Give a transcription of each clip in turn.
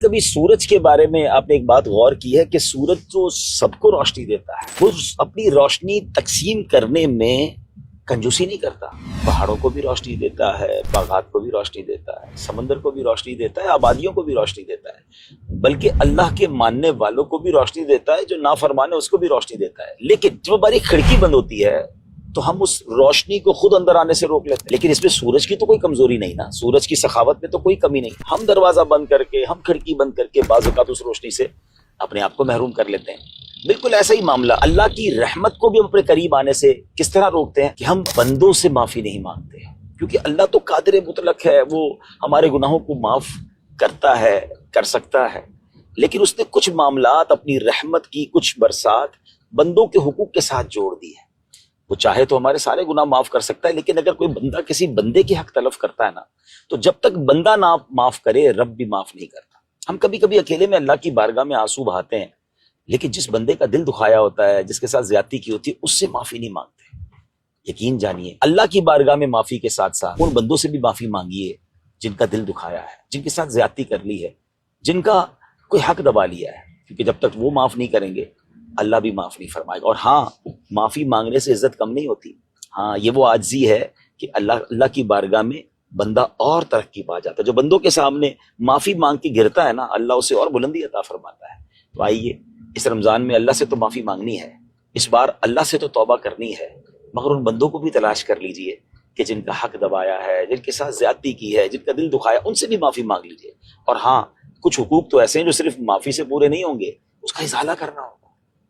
کبھی سورج کے بارے میں آپ نے ایک بات غور کی ہے کہ سورج جو سب کو روشنی دیتا ہے وہ اپنی روشنی تقسیم کرنے میں کنجوسی نہیں کرتا. پہاڑوں کو بھی روشنی دیتا ہے، باغات کو بھی روشنی دیتا ہے، سمندر کو بھی روشنی دیتا ہے، آبادیوں کو بھی روشنی دیتا ہے، بلکہ اللہ کے ماننے والوں کو بھی روشنی دیتا ہے، جو نافرمان ہے اس کو بھی روشنی دیتا ہے. لیکن جب ہماری کھڑکی بند ہوتی ہے تو ہم اس روشنی کو خود اندر آنے سے روک لیتے ہیں. لیکن اس میں سورج کی تو کوئی کمزوری نہیں نا، سورج کی سخاوت میں تو کوئی کمی نہیں. ہم دروازہ بند کر کے، ہم کھڑکی بند کر کے بعض اوقات اس روشنی سے اپنے آپ کو محروم کر لیتے ہیں. بالکل ایسا ہی معاملہ اللہ کی رحمت کو بھی اپنے قریب آنے سے کس طرح روکتے ہیں کہ ہم بندوں سے معافی نہیں مانگتے، کیونکہ اللہ تو قادر مطلق ہے، وہ ہمارے گناہوں کو معاف کرتا ہے، کر سکتا ہے. لیکن اس نے کچھ معاملات اپنی رحمت کی کچھ برسات بندوں کے حقوق کے ساتھ جوڑ دی ہے. وہ چاہے تو ہمارے سارے گناہ معاف کر سکتا ہے، لیکن اگر کوئی بندہ کسی بندے کی حق تلف کرتا ہے نا، تو جب تک بندہ نہ معاف کرے رب بھی معاف نہیں کرتا. ہم کبھی کبھی اکیلے میں اللہ کی بارگاہ میں آنسو بہاتے ہیں، لیکن جس بندے کا دل دکھایا ہوتا ہے، جس کے ساتھ زیادتی کی ہوتی ہے، اس سے معافی نہیں مانگتے. یقین جانیے اللہ کی بارگاہ میں معافی کے ساتھ ساتھ ان بندوں سے بھی معافی مانگیے جن کا دل دکھایا ہے، جن کے ساتھ زیادتی کر لی ہے، جن کا کوئی حق دبا لیا ہے، کیونکہ جب تک وہ معاف نہیں کریں گے اللہ بھی معاف نہیں فرمائے گا. اور ہاں، معافی مانگنے سے عزت کم نہیں ہوتی. ہاں، یہ وہ عاجزی ہے کہ اللہ کی بارگاہ میں بندہ اور ترقی پا جاتا ہے. جو بندوں کے سامنے معافی مانگ کے گرتا ہے نا، اللہ اسے اور بلندی عطا فرماتا ہے. تو آئیے اس رمضان میں اللہ سے تو معافی مانگنی ہے، اس بار اللہ سے تو توبہ کرنی ہے، مگر ان بندوں کو بھی تلاش کر لیجئے کہ جن کا حق دبایا ہے، جن کے ساتھ زیادتی کی ہے، جن کا دل دکھایا، ان سے بھی معافی مانگ لیجئے. اور ہاں، کچھ حقوق تو ایسے ہیں جو صرف معافی سے پورے نہیں ہوں گے، اس کا ازالہ کرنا ہوگا.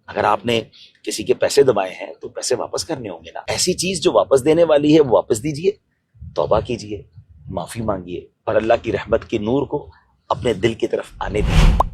اگر آپ نے کسی کے پیسے دبائے ہیں تو پیسے واپس کرنے ہوں گے نا. ایسی چیز جو واپس دینے والی ہے وہ واپس دیجئے، توبہ کیجئے، معافی مانگیے، اور اللہ کی رحمت کے نور کو اپنے دل کی طرف آنے دیجئے.